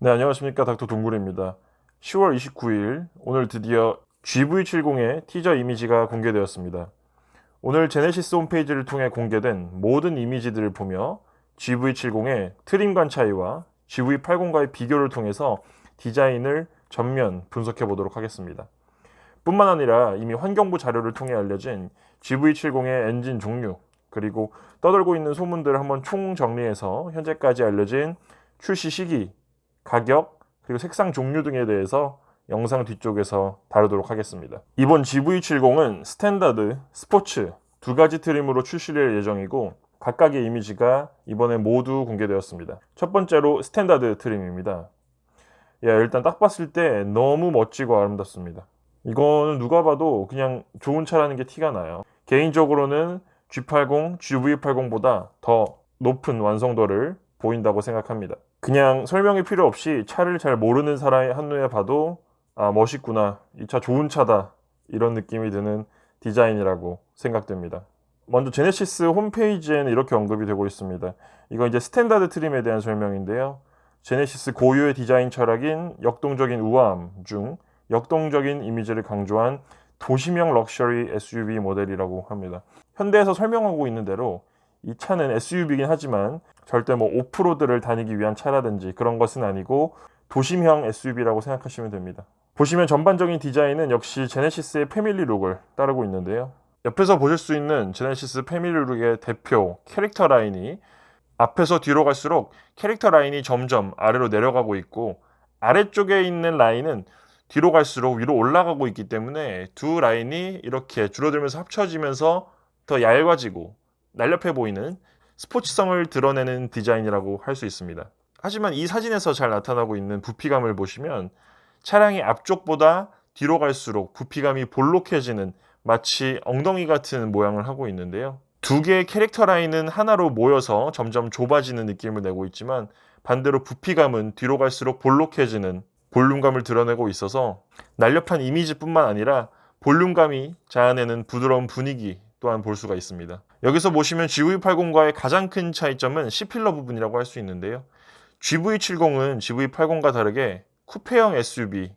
네, 안녕하십니까. 닥터 동굴입니다. 10월 29일, 오늘 드디어 GV70의 티저 이미지가 공개되었습니다. 오늘 제네시스 홈페이지를 통해 공개된 모든 이미지들을 보며 GV70의 트림감 차이와 GV80과의 비교를 통해서 디자인을 전면 분석해 보도록 하겠습니다. 뿐만 아니라 이미 환경부 자료를 통해 알려진 GV70의 엔진 종류, 그리고 떠돌고 있는 소문들을 한번 총정리해서 현재까지 알려진 출시 시기, 가격, 그리고 색상 종류 등에 대해서 영상 뒤쪽에서 다루도록 하겠습니다. 이번 GV70은 스탠다드, 스포츠 두 가지 트림으로 출시될 예정이고 각각의 이미지가 이번에 모두 공개되었습니다. 첫 번째로 스탠다드 트림입니다. 일단 딱 봤을 때 너무 멋지고 아름답습니다. 이거는 누가 봐도 그냥 좋은 차라는 게 티가 나요. 개인적으로는 G80, GV80보다 더 높은 완성도를 보인다고 생각합니다. 그냥 설명이 필요 없이 차를 잘 모르는 사람의 한눈에 봐도 멋있구나, 이 차 좋은 차다, 이런 느낌이 드는 디자인이라고 생각됩니다. 먼저 제네시스 홈페이지에는 이렇게 언급이 되고 있습니다. 이건 이제 스탠다드 트림에 대한 설명인데요. 제네시스 고유의 디자인 철학인 역동적인 우아함 중 역동적인 이미지를 강조한 도시명 럭셔리 SUV 모델이라고 합니다. 현대에서 설명하고 있는 대로 이 차는 SUV이긴 하지만 절대 오프로드를 다니기 위한 차라든지 그런 것은 아니고 도심형 SUV라고 생각하시면 됩니다. 보시면 전반적인 디자인은 역시 제네시스의 패밀리 룩을 따르고 있는데요. 옆에서 보실 수 있는 제네시스 패밀리 룩의 대표 캐릭터 라인이 앞에서 뒤로 갈수록 캐릭터 라인이 점점 아래로 내려가고 있고, 아래쪽에 있는 라인은 뒤로 갈수록 위로 올라가고 있기 때문에 두 라인이 이렇게 줄어들면서 합쳐지면서 더 얇아지고 날렵해 보이는 스포츠성을 드러내는 디자인이라고 할 수 있습니다. 하지만 이 사진에서 잘 나타나고 있는 부피감을 보시면 차량이 앞쪽보다 뒤로 갈수록 부피감이 볼록해지는, 마치 엉덩이 같은 모양을 하고 있는데요. 두 개의 캐릭터 라인은 하나로 모여서 점점 좁아지는 느낌을 내고 있지만 반대로 부피감은 뒤로 갈수록 볼록해지는 볼륨감을 드러내고 있어서 날렵한 이미지뿐만 아니라 볼륨감이 자아내는 부드러운 분위기 또한 볼 수가 있습니다. 여기서 보시면 GV80과의 가장 큰 차이점은 C필러 부분이라고 할 수 있는데요. GV70은 GV80과 다르게 쿠페형 SUV의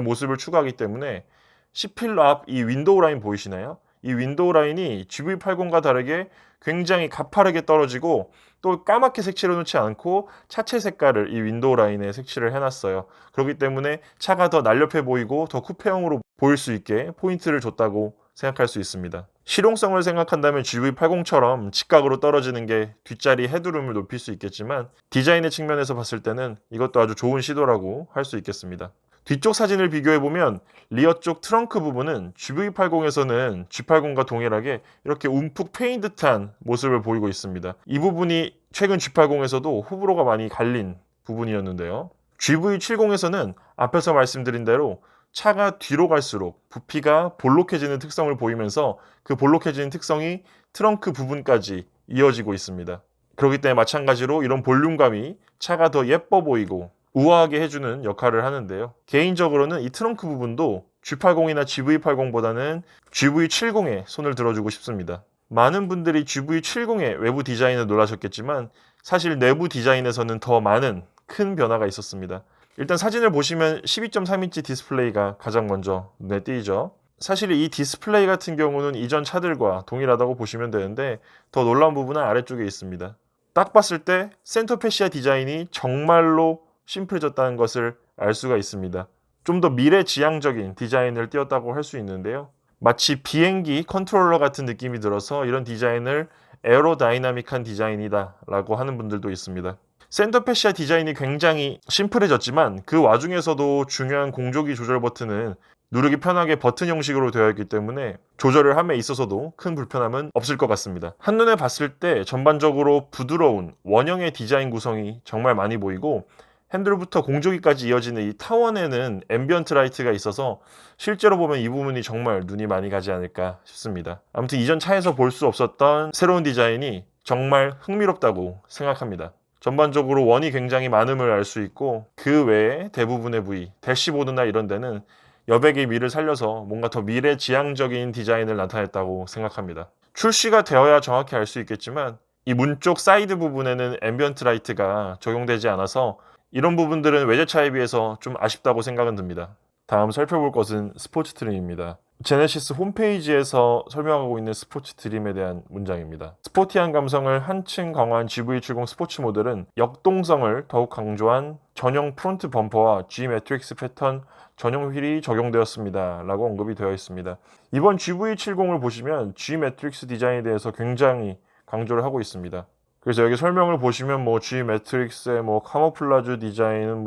모습을 추구하기 때문에 C필러 앞 이 윈도우 라인 보이시나요? 이 윈도우 라인이 GV80과 다르게 굉장히 가파르게 떨어지고 또 까맣게 색칠해 놓지 않고 차체 색깔을 이 윈도우 라인에 색칠을 해놨어요. 그렇기 때문에 차가 더 날렵해 보이고 더 쿠페형으로 보일 수 있게 포인트를 줬다고 생각할 수 있습니다. 실용성을 생각한다면 GV80처럼 직각으로 떨어지는 게 뒷자리 헤드룸을 높일 수 있겠지만 디자인의 측면에서 봤을 때는 이것도 아주 좋은 시도라고 할 수 있겠습니다. 뒤쪽 사진을 비교해보면 리어 쪽 트렁크 부분은 GV80에서는 G80과 동일하게 이렇게 움푹 패인 듯한 모습을 보이고 있습니다. 이 부분이 최근 G80에서도 호불호가 많이 갈린 부분이었는데요. GV70에서는 앞에서 말씀드린 대로 차가 뒤로 갈수록 부피가 볼록해지는 특성을 보이면서 그 볼록해지는 특성이 트렁크 부분까지 이어지고 있습니다. 그렇기 때문에 마찬가지로 이런 볼륨감이 차가 더 예뻐 보이고 우아하게 해주는 역할을 하는데요. 개인적으로는 이 트렁크 부분도 G80이나 GV80보다는 GV70에 손을 들어주고 싶습니다. 많은 분들이 GV70의 외부 디자인을 놀라셨겠지만 사실 내부 디자인에서는 더 많은 큰 변화가 있었습니다. 일단 사진을 보시면 12.3인치 디스플레이가 가장 먼저 눈에 띄죠. 사실 이 디스플레이 같은 경우는 이전 차들과 동일하다고 보시면 되는데 더 놀라운 부분은 아래쪽에 있습니다. 딱 봤을 때 센터 패시아 디자인이 정말로 심플해졌다는 것을 알 수가 있습니다. 좀 더 미래지향적인 디자인을 띄었다고 할 수 있는데요. 마치 비행기 컨트롤러 같은 느낌이 들어서 이런 디자인을 에어로다이나믹한 디자인이다 라고 하는 분들도 있습니다. 센터 패시아 디자인이 굉장히 심플해졌지만 그 와중에서도 중요한 공조기 조절 버튼은 누르기 편하게 버튼 형식으로 되어 있기 때문에 조절을 함에 있어서도 큰 불편함은 없을 것 같습니다. 한눈에 봤을 때 전반적으로 부드러운 원형의 디자인 구성이 정말 많이 보이고, 핸들부터 공조기까지 이어지는 이 타원에는 앰비언트 라이트가 있어서 실제로 보면 이 부분이 정말 눈이 많이 가지 않을까 싶습니다. 아무튼 이전 차에서 볼 수 없었던 새로운 디자인이 정말 흥미롭다고 생각합니다. 전반적으로 원이 굉장히 많음을 알 수 있고 그 외에 대부분의 부위, 대시보드나 이런 데는 여백의 미를 살려서 뭔가 더 미래지향적인 디자인을 나타냈다고 생각합니다. 출시가 되어야 정확히 알 수 있겠지만 이 문 쪽 사이드 부분에는 앰비언트 라이트가 적용되지 않아서 이런 부분들은 외제차에 비해서 좀 아쉽다고 생각은 듭니다. 다음 살펴볼 것은 스포츠 트림입니다. 제네시스 홈페이지에서 설명하고 있는 스포츠 트림에 대한 문장입니다. 스포티한 감성을 한층 강화한 GV70 스포츠 모델은 역동성을 더욱 강조한 전용 프론트 범퍼와 G 매트릭스 패턴 전용 휠이 적용되었습니다. 라고 언급이 되어 있습니다. 이번 GV70을 보시면 G 매트릭스 디자인에 대해서 굉장히 강조를 하고 있습니다. 그래서 여기 설명을 보시면 G 매트릭스의 카모플라주 디자인은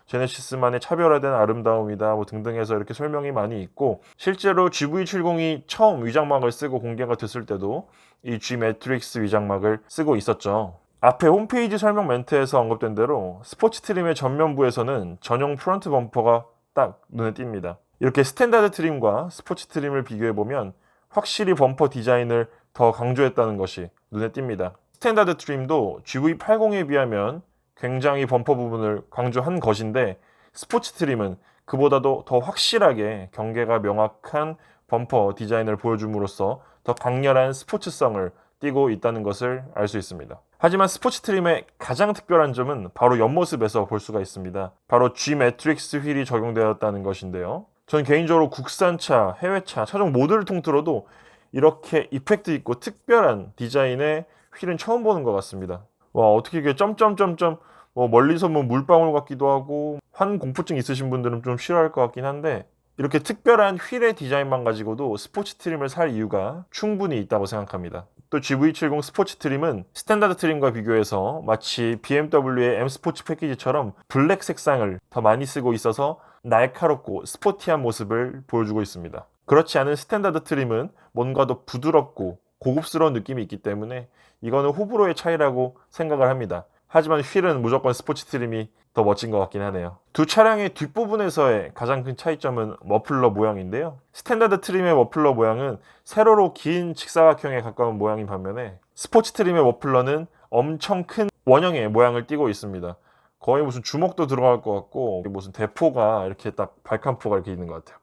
제네시스만의 차별화된 아름다움이다 등등 해서 이렇게 설명이 많이 있고, 실제로 GV70이 처음 위장막을 쓰고 공개가 됐을 때도 이 G 매트릭스 위장막을 쓰고 있었죠. 앞에 홈페이지 설명 멘트에서 언급된 대로 스포츠 트림의 전면부에서는 전용 프론트 범퍼가 딱 눈에 띕니다. 이렇게 스탠다드 트림과 스포츠 트림을 비교해보면 확실히 범퍼 디자인을 더 강조했다는 것이 눈에 띕니다. 스탠다드 트림도 GV80에 비하면 굉장히 범퍼 부분을 강조한 것인데, 스포츠 트림은 그보다도 더 확실하게 경계가 명확한 범퍼 디자인을 보여줌으로써 더 강렬한 스포츠성을 띠고 있다는 것을 알 수 있습니다. 하지만 스포츠 트림의 가장 특별한 점은 바로 옆모습에서 볼 수가 있습니다. 바로 G 매트릭스 휠이 적용되었다는 것인데요. 저는 개인적으로 국산차, 해외차, 차종 모두를 통틀어도 이렇게 이펙트 있고 특별한 디자인의 휠은 처음 보는 것 같습니다. 와, 어떻게 이게 점점점점 멀리서 물방울 같기도 하고, 환공포증 있으신 분들은 좀 싫어할 것 같긴 한데, 이렇게 특별한 휠의 디자인만 가지고도 스포츠 트림을 살 이유가 충분히 있다고 생각합니다. 또 GV70 스포츠 트림은 스탠다드 트림과 비교해서 마치 BMW의 M 스포츠 패키지처럼 블랙 색상을 더 많이 쓰고 있어서 날카롭고 스포티한 모습을 보여주고 있습니다. 그렇지 않은 스탠다드 트림은 뭔가 더 부드럽고 고급스러운 느낌이 있기 때문에 이거는 호불호의 차이라고 생각을 합니다. 하지만 휠은 무조건 스포츠 트림이 더 멋진 것 같긴 하네요. 두 차량의 뒷부분에서의 가장 큰 차이점은 머플러 모양인데요. 스탠다드 트림의 머플러 모양은 세로로 긴 직사각형에 가까운 모양인 반면에 스포츠 트림의 머플러는 엄청 큰 원형의 모양을 띠고 있습니다. 거의 무슨 주먹도 들어갈 것 같고, 무슨 대포가 이렇게 딱 발칸포가 이렇게 있는 것 같아요.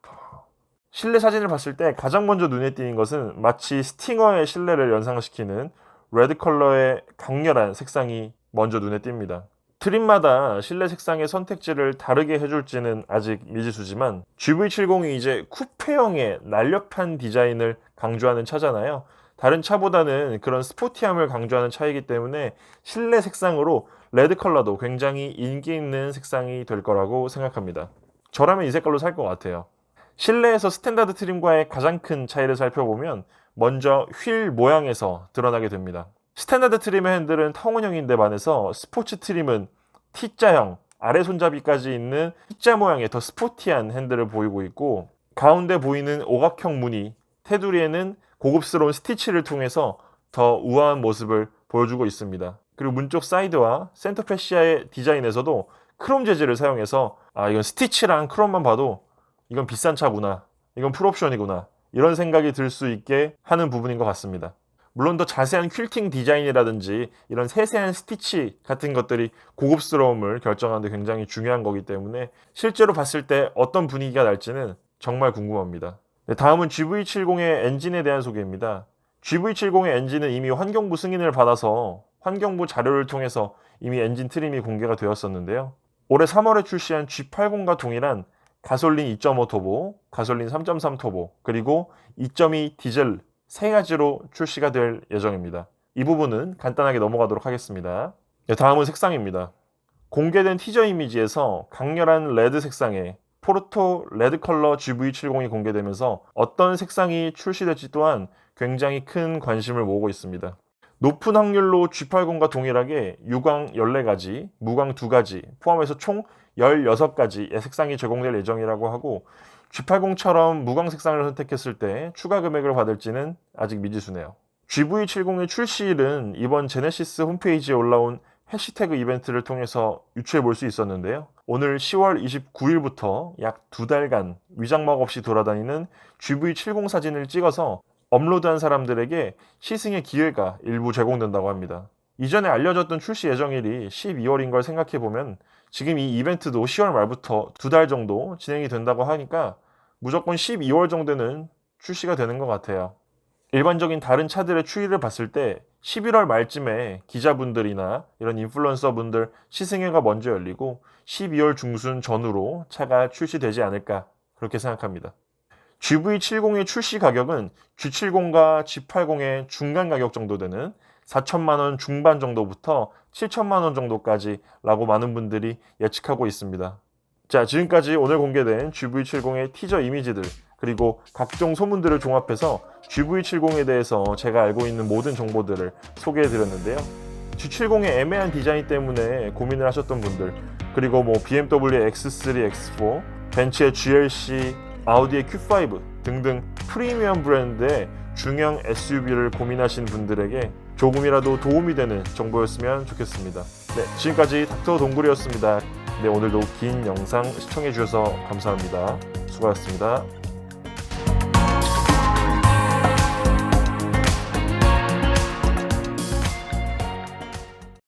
실내 사진을 봤을 때 가장 먼저 눈에 띄는 것은 마치 스팅어의 실내를 연상시키는 레드 컬러의 강렬한 색상이 먼저 눈에 띕니다. 트림마다 실내 색상의 선택지를 다르게 해줄지는 아직 미지수지만, GV70이 이제 쿠페형의 날렵한 디자인을 강조하는 차잖아요. 다른 차보다는 그런 스포티함을 강조하는 차이기 때문에 실내 색상으로 레드 컬러도 굉장히 인기 있는 색상이 될 거라고 생각합니다. 저라면 이 색깔로 살 것 같아요. 실내에서 스탠다드 트림과의 가장 큰 차이를 살펴보면 먼저 휠 모양에서 드러나게 됩니다. 스탠다드 트림의 핸들은 타원형인데 반해서 스포츠 트림은 T자형, 아래 손잡이까지 있는 T자 모양의 더 스포티한 핸들을 보이고 있고, 가운데 보이는 오각형 무늬 테두리에는 고급스러운 스티치를 통해서 더 우아한 모습을 보여주고 있습니다. 그리고 문 쪽 사이드와 센터 패시아의 디자인에서도 크롬 재질을 사용해서 이건 스티치랑 크롬만 봐도 이건 비싼 차구나, 이건 풀옵션이구나, 이런 생각이 들 수 있게 하는 부분인 것 같습니다. 물론 더 자세한 퀼팅 디자인이라든지 이런 세세한 스티치 같은 것들이 고급스러움을 결정하는 데 굉장히 중요한 거기 때문에 실제로 봤을 때 어떤 분위기가 날지는 정말 궁금합니다. 다음은 GV70의 엔진에 대한 소개입니다. GV70의 엔진은 이미 환경부 승인을 받아서 환경부 자료를 통해서 이미 엔진 트림이 공개가 되었었는데요. 올해 3월에 출시한 G80과 동일한 가솔린 2.5 터보, 가솔린 3.3 터보, 그리고 2.2 디젤 세 가지로 출시가 될 예정입니다. 이 부분은 간단하게 넘어가도록 하겠습니다. 다음은 색상입니다. 공개된 티저 이미지에서 강렬한 레드 색상의 포르토 레드 컬러 GV70이 공개되면서 어떤 색상이 출시될지 또한 굉장히 큰 관심을 모으고 있습니다. 높은 확률로 G80과 동일하게 유광 14가지, 무광 2가지, 포함해서 총 16가지의 색상이 제공될 예정이라고 하고, G80처럼 무광 색상을 선택했을 때 추가 금액을 받을지는 아직 미지수네요. GV70의 출시일은 이번 제네시스 홈페이지에 올라온 해시태그 이벤트를 통해서 유추해 볼 수 있었는데요. 오늘 10월 29일부터 약 2달간 위장막 없이 돌아다니는 GV70 사진을 찍어서 업로드한 사람들에게 시승의 기회가 일부 제공된다고 합니다. 이전에 알려졌던 출시 예정일이 12월인 걸 생각해보면 지금 이 이벤트도 10월 말부터 2달 정도 진행이 된다고 하니까 무조건 12월 정도는 출시가 되는 것 같아요. 일반적인 다른 차들의 추이를 봤을 때 11월 말쯤에 기자분들이나 이런 인플루언서분들 시승회가 먼저 열리고 12월 중순 전후로 차가 출시되지 않을까 그렇게 생각합니다. GV70의 출시 가격은 G70과 G80의 중간 가격 정도 되는 4천만 원 중반 정도부터 7천만 원 정도까지 라고 많은 분들이 예측하고 있습니다. 자, 지금까지 오늘 공개된 GV70의 티저 이미지들 그리고 각종 소문들을 종합해서 GV70에 대해서 제가 알고 있는 모든 정보들을 소개해 드렸는데요. G70의 애매한 디자인 때문에 고민을 하셨던 분들, 그리고 BMW X3, X4, 벤츠의 GLC, 아우디의 Q5 등등 프리미엄 브랜드의 중형 SUV를 고민하신 분들에게 조금이라도 도움이 되는 정보였으면 좋겠습니다. 네, 지금까지 닥터 동굴이었습니다. 네, 오늘도 긴 영상 시청해 주셔서 감사합니다. 수고하셨습니다.